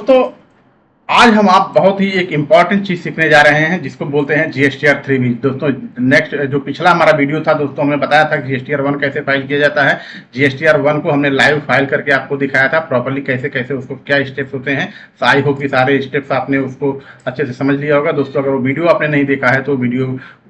दोस्तों आज हम आप बहुत ही एक इम्पॉर्टेंट चीज सीखने जा रहे हैं जिसको बोलते हैं जीएसटीआर 3B। दोस्तों नेक्स्ट जो पिछला हमारा वीडियो था दोस्तों, हमने बताया था कि जीएसटीआर 1 कैसे फाइल किया जाता है। जीएसटीआर 1 को हमने लाइव फाइल करके आपको दिखाया था प्रॉपर्ली कैसे कैसे उसको क्या स्टेप्स होते हैं। आई होप कि सारे स्टेप्स आपने उसको अच्छे से समझ लिया होगा। दोस्तों अगर वो वीडियो आपने नहीं देखा है तो वीडियो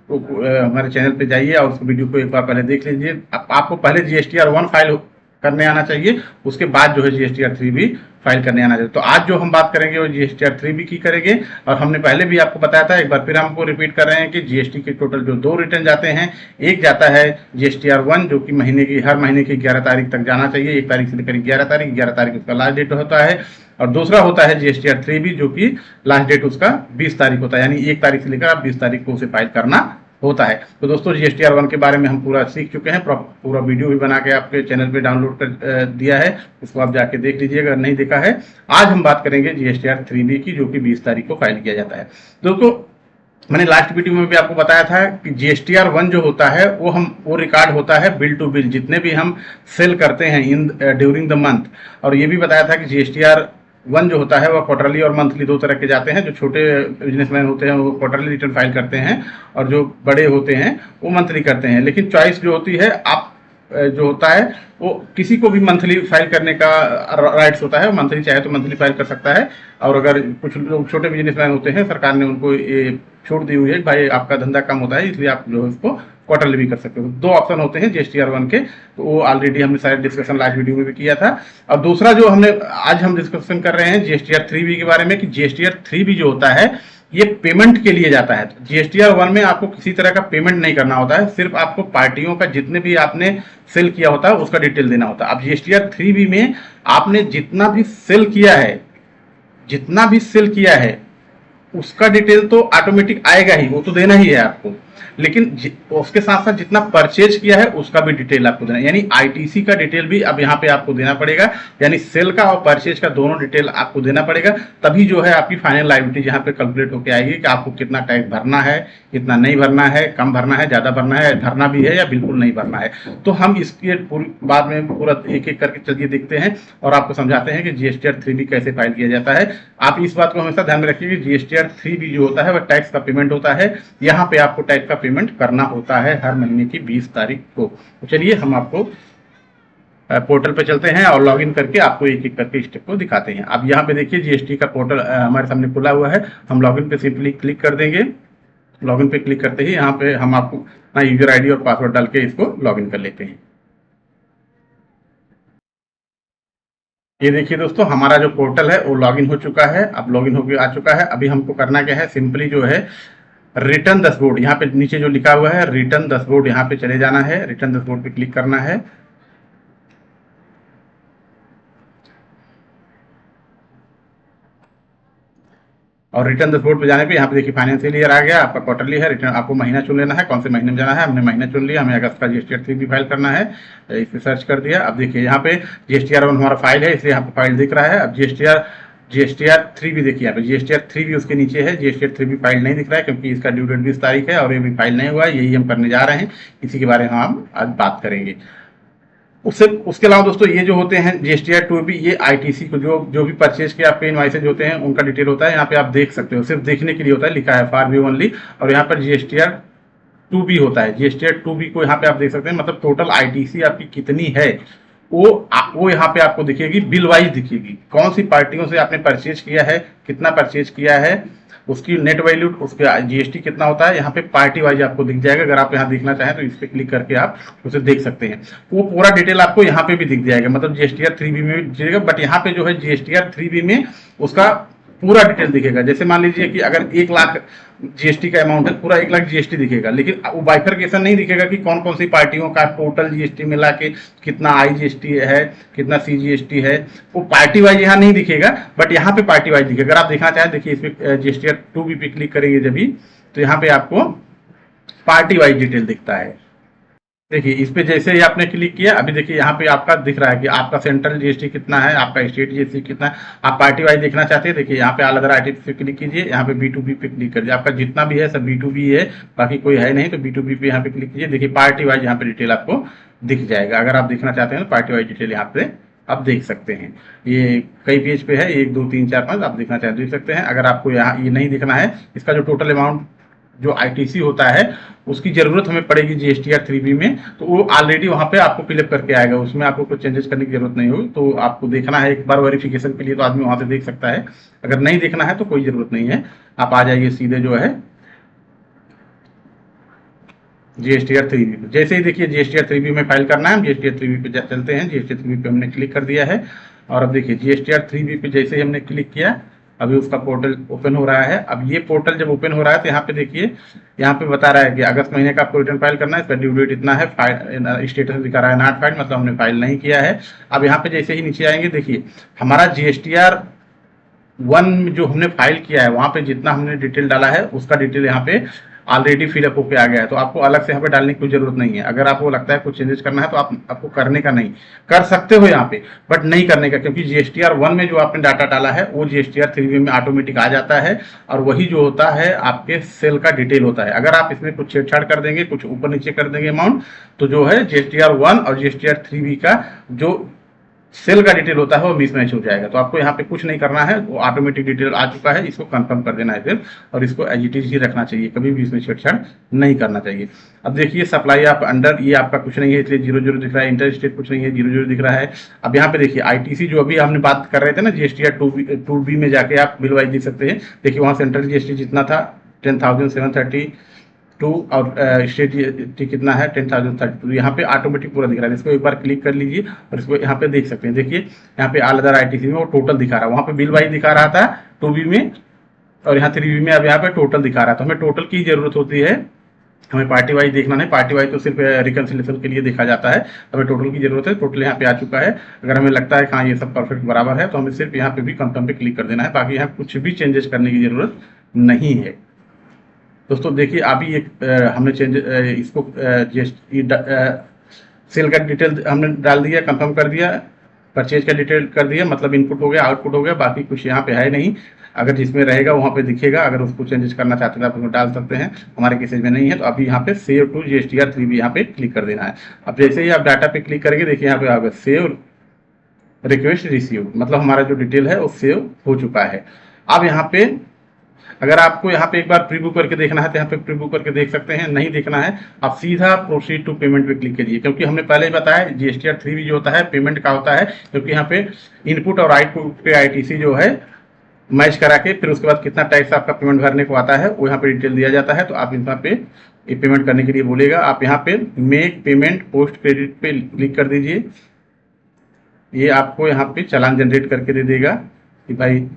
हमारे चैनल पे जाइए और उस वीडियो को एक बार पहले देख लीजिए। आपको पहले जीएसटीआर 1 फाइल करने आना चाहिए, उसके बाद जो है जीएसटीआर 3B फाइल करने आना चाहिए। तो आज जो हम बात करेंगे वो जीएसटीआर 3B की करेंगे। और हमने पहले भी आपको बताया था, एक बार फिर हमको रिपीट कर रहे हैं कि जीएसटी के टोटल जो 2 रिटर्न जाते हैं, एक जाता है जीएसटीआर 1 जो कि हर महीने की 11 तारीख तक जाना चाहिए, 1 तारीख से लेकर 11 तारीख उसका लास्ट डेट होता है। और दूसरा होता है जीएसटीआर 3B जो कि लास्ट डेट उसका 20 तारीख होता है, यानी 1 तारीख से लेकर आप 20 तारीख को उसे फाइल करना होता है। तो दोस्तों जीएसटीआर 1 के बारे में हम पूरा सीख चुके हैं, पूरा वीडियो भी बना के आपके चैनल पे डाउनलोड कर दिया है, उसको आप जाके देख लीजिए अगर नहीं देखा है। आज हम बात करेंगे जीएसटीआर 3B की जो कि 20 तारीख को फाइल किया जाता है। दोस्तों मैंने लास्ट वीडियो में भी आपको बताया था कि जीएसटीआर 1 जो होता है वो रिकॉर्ड होता है बिल टू बिल, जितने भी हम सेल करते हैं ड्यूरिंग द मंथ। और ये भी बताया था कि जीएसटीआर 1 जो होता है वो क्वार्टरली और मंथली 2 तरह के जाते हैं। जो छोटे बिजनेसमैन होते हैं वो क्वार्टरली रिटर्न फाइल करते हैं और जो बड़े होते हैं वो मंथली करते हैं। लेकिन चॉइस जो होती है आप जो होता है वो किसी को भी मंथली फाइल करने का राइट्स होता है, मंथली चाहे तो मंथली फाइल कर सकता है। और अगर कुछ लोग छोटे बिजनेसमैन होते हैं, सरकार ने उनको ये छूट दी हुई है भाई आपका धंधा कम होता है इसलिए आप जो है उसको क्वार्टरली भी कर सकते हो। 2 ऑप्शन होते हैं जीएसटीआर 1 के, तो वो ऑलरेडी हमने सारे डिस्कशन लास्ट वीडियो में भी किया था। और दूसरा जो आज हम डिस्कशन कर रहे हैं जीएसटीआर 3B के बारे में कि जीएसटीआर 3B जो होता है ये पेमेंट के लिए जाता है। जीएसटीआर 1 में आपको किसी तरह का पेमेंट नहीं करना होता है, सिर्फ आपको पार्टियों का जितने भी आपने सेल किया होता है उसका डिटेल देना होता है। अब जीएसटीआर 3B में आपने जितना भी सेल किया है उसका डिटेल तो ऑटोमेटिक आएगा ही, वो तो देना ही है आपको। लेकिन उसके साथ साथ जितना परचेज किया है उसका भी डिटेल आपको देना है, यानी आईटीसी का डिटेल भी अब यहाँ पे आपको देना पड़ेगा। यानी सेल का और परचेज का दोनों डिटेल आपको देना पड़ेगा, तभी जो है आपकी फाइनल लायबिलिटी यहाँ पे कैलकुलेट होकर आएगी कि आपको कितना टैक्स भरना है, कितना नहीं भरना है, कम भरना है, ज्यादा भरना है, भरना भी है या बिल्कुल नहीं भरना है। तो हम इसके बाद में पूरा एक एक करके चलिए देखते हैं और आपको समझाते हैं कि जीएसटीआर 3B कैसे फाइल किया जाता है। आप इस बात को हमेशा ध्यान में रखिए कि जीएसटीआर 3B जो होता है वह टैक्स का पेमेंट होता है। यहाँ पे आपको टैक्स का पेमेंट करना होता है हर महीने की 20 तारीख को। तो चलिए हम आपको पोर्टल पे चलते हैं और लॉगिन करके आपको एक एक करके स्टेप को दिखाते हैं। अब यहाँ पे देखिए जीएसटी का पोर्टल हमारे सामने खुला हुआ है। हम लॉगिन पे सिंपली क्लिक कर देंगे। लॉगिन पे क्लिक करते ही यहाँ पे हम आपको अपना यूजर आईडी और पासवर्ड डाल के इसको लॉगिन कर लेते हैं। ये देखिए दोस्तों हमारा जो पोर्टल है वो लॉगिन हो चुका है। अब लॉगिन होकर आ चुका है। अभी हमको करना क्या है, सिंपली जो है रिटर्न डैशबोर्ड, यहाँ पे नीचे जो लिखा हुआ है रिटर्न डैशबोर्ड, यहाँ पे चले जाना है। रिटर्न डैशबोर्ड पे क्लिक करना है। और रिटर्न डैशबोर्ड पे जाने पे यहाँ पे देखिए फाइनेंशियल ईयर आ गया, आपका क्वार्टरली है। रिटर्न आपको महीना चुन लेना है, कौन से महीने में जाना है। हमने महीना चुन लिया, हमें अगस्त का जीएसटीआर 3B फाइल करना है, इस पे सर्च कर दिया। अब देखिए यहाँ पे जीएसटीआर 1 हमारा फाइल है इसलिए यहाँ पे फाइल दिख रहा है। अब जीएसटीआर 3B देखिए यहाँ पे जीएसटीआर 3B उसके नीचे है, जीएसटीआर 3B फाइल नहीं दिख रहा है क्योंकि इसका ड्यू डेट 20 तारीख है और ये भी फाइल नहीं हुआ है। यही हम करने जा रहे हैं, इसी के बारे में हम आज बात करेंगे। उसके अलावा दोस्तों ये जो होते हैं जीएसटीआर 2B, ये आईटीसी को जो भी परचेज के आपके इनवाइसेज होते हैं उनका डिटेल होता है। यहाँ पे आप देख सकते हो, सिर्फ देखने के लिए होता है, लिखा है फॉर व्यू ओनली। और यहाँ पर जीएसटीआर 2B होता है। जीएसटीआर 2B को यहाँ पे आप देख सकते हैं, मतलब टोटल आईटीसी आपकी कितनी है वो यहाँ पे आपको दिखेगी, बिल वाइज दिखेगी। कौन सी पार्टियों से आपने परचेज किया है, कितना परचेज किया है, उसकी नेट वैल्यू, उसका जीएसटी कितना होता है, यहाँ पे पार्टी वाइज आपको दिख जाएगा। अगर आप यहाँ देखना चाहें तो इस पे क्लिक करके आप उसे देख सकते हैं। वो पूरा डिटेल आपको यहाँ पे भी दिख जाएगा, मतलब जीएसटीआर 3B में भी दिखेगा। बट यहाँ पे जो है जीएसटीआर 3B में उसका पूरा डिटेल दिखेगा। जैसे मान लीजिए कि अगर 1 लाख जीएसटी का अमाउंट है, पूरा 1 लाख जीएसटी दिखेगा, लेकिन वो बाइफरकेशन नहीं दिखेगा कि कौन कौन सी पार्टियों का टोटल जीएसटी मिला के कितना आईजीएसटी है, कितना सीजीएसटी है। वो पार्टी वाइज यहाँ नहीं दिखेगा, बट यहाँ पे पार्टी वाइज दिखेगा। अगर आप देखना चाहें देखिए इस पे जीएसटीआर 2B पे क्लिक करेंगे जब भी, तो यहाँ पे आपको पार्टी वाइज डिटेल दिखता है। देखिए इस पे जैसे ही आपने क्लिक किया, अभी देखिए यहाँ पे आपका दिख रहा है कि आपका सेंट्रल जीएसटी कितना है, आपका स्टेट जीएसटी कितना है। आप पार्टी वाइज देखना चाहते हैं, देखिए यहाँ पे ऑल अदर आइटम्स पे क्लिक कीजिए, यहाँ पे B2B पे क्लिक करिए। आपका जितना भी है सब B2B है, बाकी कोई है नहीं, तो B2B पे यहाँ पे क्लिक कीजिए। देखिए पार्टी वाइज यहाँ पे डिटेल आपको दिख जाएगा। अगर आप देखना चाहते हैं तो पार्टी वाइज डिटेल यहाँ पे आप देख सकते हैं। ये कई पेज पे है, 1 2 3 4 5, आप देखना चाहें देख सकते हैं। अगर आपको यहाँ ये नहीं दिखना है, इसका जो टोटल अमाउंट जो आईटीसी होता है उसकी जरूरत हमें पड़ेगी जीएसटीआर 3B में, तो वो ऑलरेडी वहां पे आपको फिलअप करके आएगा, उसमें आपको कुछ चेंजेस करने की जरूरत नहीं होगी। तो आपको देखना है एक बार वेरिफिकेशन के लिए, तो आदमी वहां से देख सकता है। अगर नहीं देखना है तो कोई जरूरत नहीं है, आप आ जाइए सीधे जो है जीएसटीआर 3B पे। जैसे ही देखिए जीएसटीआर 3B में फाइल करना है, हम जीएसटीआर 3B पे चलते हैं। जीएसटीआर 3B पे हमने क्लिक कर दिया है, और अब देखिए जीएसटीआर 3B पे जैसे ही हमने क्लिक किया, अभी उसका पोर्टल ओपन हो रहा है। अब ये पोर्टल जब ओपन हो रहा है तो यहाँ पे देखिए, यहाँ पे बता रहा है कि अगस्त महीने का आपको रिटर्न फाइल करना है, इसका ड्यू डेट इतना है, फाइल स्टेटस दिखा रहा है नॉट फाइल, मतलब हमने फाइल नहीं किया है। अब यहाँ पे जैसे ही नीचे आएंगे, देखिए हमारा जीएसटीआर 1 जो हमने फाइल किया है वहां पे जितना हमने डिटेल डाला है उसका डिटेल यहाँ पे ऑलरेडी फिलअप होके आ गया है, तो आपको अलग से यहाँ पे डालने की कोई जरूरत नहीं है। अगर आपको लगता है कुछ चेंजेस करना है तो आपको करने का नहीं, कर सकते हो यहाँ पे, बट नहीं करने का, क्योंकि जीएसटीआर 1 में जो आपने डाटा डाला है वो जीएसटीआर 3B में ऑटोमेटिक आ जाता है, और वही जो होता है आपके सेल का डिटेल होता है। अगर आप इसमें कुछ छेड़छाड़ कर देंगे, कुछ ऊपर नीचे कर देंगे अमाउंट, तो जो है जीएसटीआर 1 और जीएसटीआर 3B का जो सेल का डिटेल होता है वो मिसमैच हो जाएगा। तो आपको यहाँ पे कुछ नहीं करना है, वो ऑटोमेटिक डिटेल आ चुका है, इसको कंफर्म कर देना है सिर्फ, और इसको एज इट इज ही रखना चाहिए, कभी भी इसमें छेड़छाड़ नहीं करना चाहिए। अब देखिए सप्लाई आप अंडर, ये आपका कुछ नहीं है, इसलिए 00 दिख रहा है, इंटर स्टेट कुछ नहीं है, 00 दिख रहा है। अब यहाँ पे देखिए आईटीसी जो अभी हमने बात कर रहे थे ना, जीएसटीआर 2B में जाके आप बिल वाइज देख सकते हैं। देखिए वहाँ सेंट्रल जीएसटी जितना था 10,732, और स्टेट जीएसटी कितना है 10,032। यहाँ पे ऑटोमेटिक पूरा दिख रहा है, इसको एक बार क्लिक कर लीजिए और इसको यहाँ पे देख सकते हैं। देखिए यहाँ पे ऑल अदर आईटीसी में वो टोटल दिखा रहा है, वहाँ पे बिल वाइज दिखा रहा था 2B में, और यहाँ 3B में अब यहाँ पे टोटल दिखा रहा है। तो हमें टोटल की जरूरत होती है, हमें पार्टी वाइज देखना नहीं, पार्टी वाइज तो सिर्फ रिकंसिलेशन के लिए देखा जाता है, हमें टोटल की जरूरत है। टोटल यहाँ पे आ चुका है। अगर हमें लगता है कि हाँ ये सब परफेक्ट बराबर है, तो हमें सिर्फ यहाँ पे भी कंफर्म पे क्लिक कर देना है, बाकी यहाँ कुछ भी चेंजेस करने की जरूरत नहीं है। दोस्तों देखिए अभी एक हमने चेंज इसको सेल का डिटेल हमने डाल दिया, कंफर्म कर दिया, परचेज का डिटेल कर दिया, मतलब इनपुट हो गया, आउटपुट हो गया, बाकी कुछ यहाँ पे है नहीं। अगर जिसमें रहेगा वहाँ पे दिखेगा, अगर उसको चेंजेस करना चाहते हैं तो आप उसको डाल सकते हैं, हमारे केसेज में नहीं है। तो अभी यहाँ पे सेव टू जीएसटीआर 3B यहाँ पे क्लिक कर देना है। अब जैसे ही आप डाटा पे क्लिक करेंगे, देखिए यहाँ पे आ गया सेव रिक्वेस्ट रिसीव, मतलब हमारा जो डिटेल है वो सेव हो चुका है। अब यहाँ पे अगर आपको यहाँ पे एक बार प्रीव्यू करके देखना है तो यहाँ पे प्रीव्यू करके देख सकते हैं, नहीं देखना है आप सीधा प्रोसीड टू पेमेंट पे क्लिक कीजिए, क्योंकि हमने पहले ही बताया जीएसटीआर 3B जो होता है पेमेंट का होता है, क्योंकि यहाँ पे इनपुट और आउटपुट पे आईटीसी जो है मैच करा के फिर उसके बाद कितना टैक्स आपका पेमेंट भरने को आता है वो यहाँ पे डिटेल दिया जाता है। तो आप यहाँ पे पेमेंट करने के लिए बोलेगा, आप यहाँ पे मेक पेमेंट पोस्ट क्रेडिट पे क्लिक कर दीजिए। ये आपको यहाँ पे चालान जनरेट करके दे देगा कि भाई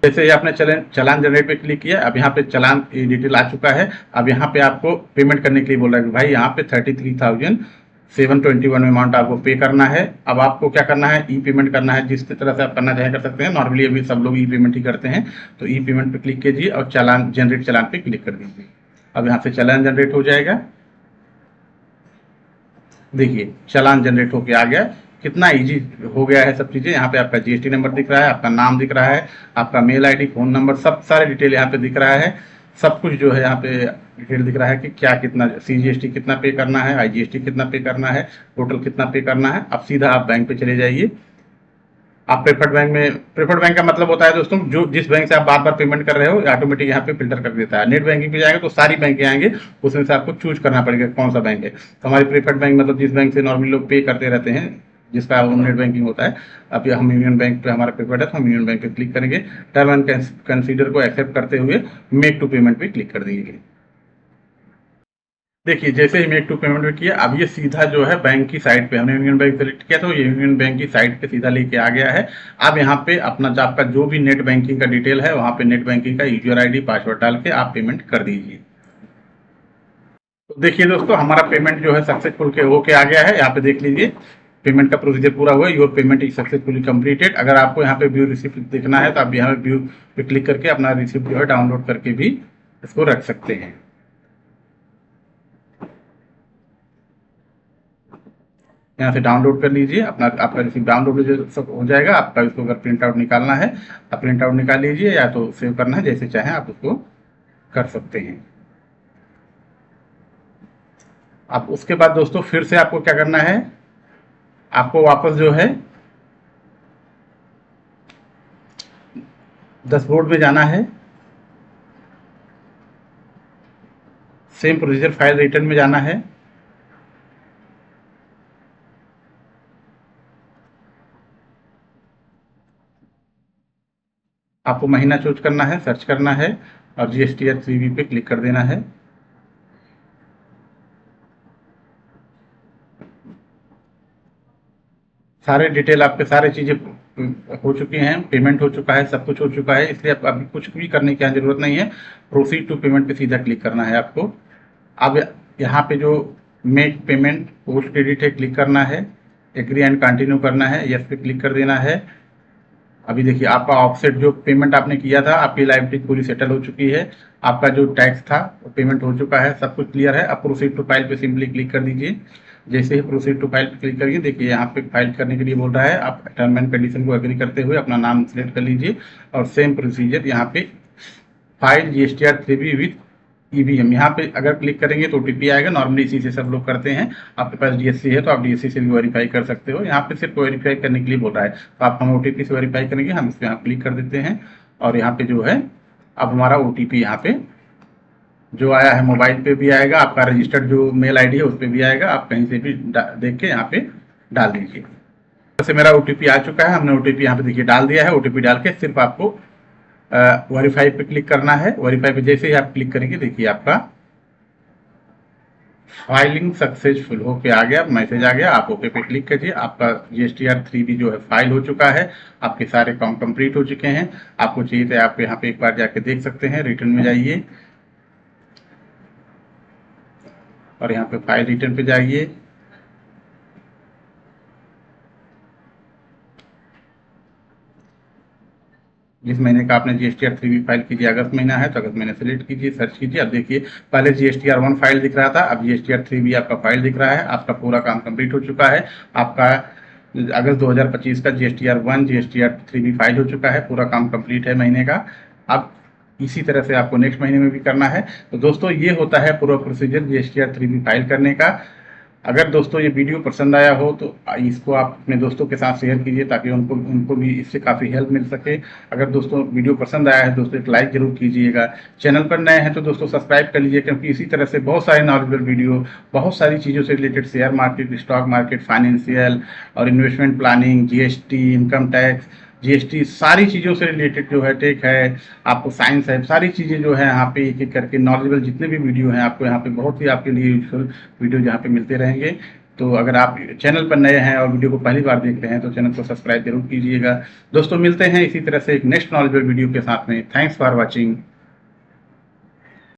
जैसे ही आपने चालान जनरेट पे क्लिक किया, अब यहाँ पे चालान डिटेल आ चुका है। अब यहाँ पे आपको पेमेंट करने के लिए बोल रहा है कि भाई यहाँ पे 33,721 अमाउंट आपको पे करना है। अब आपको क्या करना है, ई पेमेंट करना है, जिस तरह से आप करना चाहें कर सकते हैं। नॉर्मली अभी सब लोग ई पेमेंट ही करते हैं, तो ई पेमेंट पे क्लिक कीजिए और चालान जनरेट चालान पे क्लिक कर दीजिए। अब यहाँ से चालान जनरेट हो जाएगा, देखिए चालान जनरेट होके आ गया। कितना इजी हो गया है सब चीजें। यहाँ पे आपका जीएसटी नंबर दिख रहा है, आपका नाम दिख रहा है, आपका मेल आईडी, फोन नंबर, सब सारे डिटेल यहाँ पे दिख रहा है। सब कुछ जो है यहाँ पे डिटेल दिख रहा है कि क्या कितना सीजीएसटी कितना पे करना है, आईजीएसटी कितना पे करना है, टोटल कितना पे करना है। अब सीधा आप बैंक पे चले जाइए। आप प्रेफर्ड बैंक में, प्रेफर्ड बैंक का मतलब होता है दोस्तों जो जिस बैंक से आप बार बार पेमेंट कर रहे हो ऑटोमेटिक यहाँ पे फिल्टर कर देता है। नेट बैंकिंग पे जाएंगे तो सारी बैंक आएंगे, उसमें से आपको चूज करना पड़ेगा कौन सा बैंक है। तो हमारी प्रेफर्ड बैंक मतलब जिस बैंक से नॉर्मली लोग पे करते रहते हैं, जिसका नेट बैंकिंग होता है। अब हम यूनियन बैंक पे हमारा प्रेफर्ड है तो हम यूनियन बैंक पे क्लिक करेंगे। टर्म एंड कंसीडर को एक्सेप्ट करते हुए मेक टू पेमेंट पे क्लिक कर देंगे। देखिए जैसे ही मेक टू पेमेंट में किया, अब ये सीधा जो है बैंक की साइट पे, हमने यूनियन बैंक सेलेक्ट किया तो ये यूनियन बैंक की साइट पे सीधा लेके आ गया है। अब यहाँ पे अपना जो आपका जो भी नेट बैंकिंग का डिटेल है वहाँ पे नेट बैंकिंग का यूजर आईडी पासवर्ड डाल के आप पेमेंट कर दीजिए। तो देखिए दोस्तों हमारा पेमेंट जो है सक्सेसफुल के होके आ गया है। यहाँ पे देख लीजिए पेमेंट का प्रोसीजर पूरा हुआ है, your payment is successfully completed. अगर आपको यहाँ पे व्यू रिसिप्ट देखना है तो आप यहाँ पे व्यू पे क्लिक करके अपना रिसिप्ट जो है डाउनलोड करके भी इसको रख सकते हैं। यहाँ से डाउनलोड कर लीजिए, अपना आपका रिसिप्ट डाउनलोड सब हो जाएगा। आपका इसको अगर प्रिंट आउट निकालना है आप प्रिंट आउट निकाल लीजिए, या तो सेव करना है, जैसे चाहें आप उसको कर सकते हैं। अब उसके बाद दोस्तों फिर से आपको क्या करना है, आपको वापस जो है डैशबोर्ड में जाना है, सेम प्रोसीजर फाइल रिटर्न में जाना है। आपको महीना चूज करना है, सर्च करना है और GSTR 3B पे क्लिक कर देना है। सारे डिटेल आपके सारे चीज़ें हो चुकी हैं, पेमेंट हो चुका है, सब कुछ हो चुका है, इसलिए अब अभी कुछ भी करने की ज़रूरत नहीं है। प्रोसीड टू पेमेंट पे सीधा क्लिक करना है आपको। अब यहाँ पे जो मेक पेमेंट पोस्ट क्रेडिट है, क्लिक करना है, एग्री एंड कंटिन्यू करना है, यस पे क्लिक कर देना है। अभी देखिए आपका ऑफसेट जो पेमेंट आपने किया था, आपकी लाइबिलिटी पूरी सेटल हो चुकी है। आपका जो टैक्स था वो पेमेंट हो चुका है, सब कुछ क्लियर है। अब प्रोसीड टू फाइल पे सिंपली क्लिक कर दीजिए। जैसे ही प्रोसीड टू फाइल पे क्लिक करिए, देखिए यहाँ पे फाइल करने के लिए बोल रहा है, आप टर्म एंड कंडीशन को एग्री करते हुए अपना नाम सिलेक्ट कर लीजिए और सेम प्रोसीजर यहाँ पे file GSTR 3B with EVM यहाँ पे अगर क्लिक करेंगे तो OTP आएगा। नॉर्मली इसी से सब लोग करते हैं। आपके पास DSC है तो आप DSC से भी वेरीफाई कर सकते हो। यहाँ पे सिर्फ वेरीफाई करने के लिए बोल रहा है, तो आप हम OTP से वेरीफाई करेंगे। हम इस पर यहाँ क्लिक कर देते हैं और यहाँ पे जो है अब हमारा OTP यहाँ पे जो आया है मोबाइल पे भी आएगा, आपका रजिस्टर्ड जो मेल ID है उस पर भी आएगा। आप कहीं से भी देख के यहाँ पे डाल दीजिए। जैसे मेरा OTP आ चुका है, हमने OTP यहाँ पे देखिए डाल दिया है। OTP डाल के सिर्फ आपको वेरीफाई पे क्लिक करना है। वेरीफाई पे जैसे ही आप क्लिक करेंगे, देखिए आपका फाइलिंग सक्सेसफुल होके आ गया, मैसेज आ गया। आप ओके पे क्लिक करिए। आपका GSTR 3B जो है फाइल हो चुका है, आपके सारे काम कंप्लीट हो चुके हैं। आपको चाहिए तो आप यहाँ पे एक बार जाके देख सकते हैं। रिटर्न में जाइए और यहाँ पे फाइल रिटर्न पे जाइए। जिस महीने का आपने GSTR 3B फाइल कीजिए, अगस्त महीना है तो अगस्त महीने सेलेक्ट कीजिए, सर्च कीजिए। अब देखिए पहले GSTR 1 फाइल दिख रहा था, अब GSTR 3B आपका फाइल दिख रहा है। आपका पूरा काम कंप्लीट हो चुका है। आपका अगस्त 2025 का GSTR 1 GSTR 3B फाइल हो चुका है। पूरा काम कंप्लीट है महीने का। अब इसी तरह से आपको नेक्स्ट महीने में भी करना है। तो दोस्तों ये होता है पूरा प्रोसीजर GSTR 3B फाइल करने का। अगर दोस्तों ये वीडियो पसंद आया हो तो इसको आप अपने दोस्तों के साथ शेयर कीजिए ताकि उनको भी इससे काफ़ी हेल्प मिल सके। अगर दोस्तों वीडियो पसंद आया है दोस्तों एक लाइक जरूर कीजिएगा। चैनल पर नए हैं तो दोस्तों सब्सक्राइब कर लीजिए, क्योंकि इसी तरह से बहुत सारे नॉलेजेबल वीडियो, बहुत सारी चीज़ों से related, share market, stock market, financial और investment planning, GST, income tax, GST, सारी चीज़ों से रिलेटेड जो है, टेक है, आपको साइंस है, सारी चीज़ें जो है यहाँ पे एक एक करके नॉलेजेबल जितने भी वीडियो हैं आपको यहाँ पे बहुत ही आपके लिए यूजफुल वीडियो यहाँ पे मिलते रहेंगे। तो अगर आप चैनल पर नए हैं और वीडियो को पहली बार देख रहे हैं तो चैनल को सब्सक्राइब जरूर कीजिएगा। दोस्तों मिलते हैं इसी तरह से एक नेक्स्ट नॉलेजेबल वीडियो के साथ में। Thanks for watching.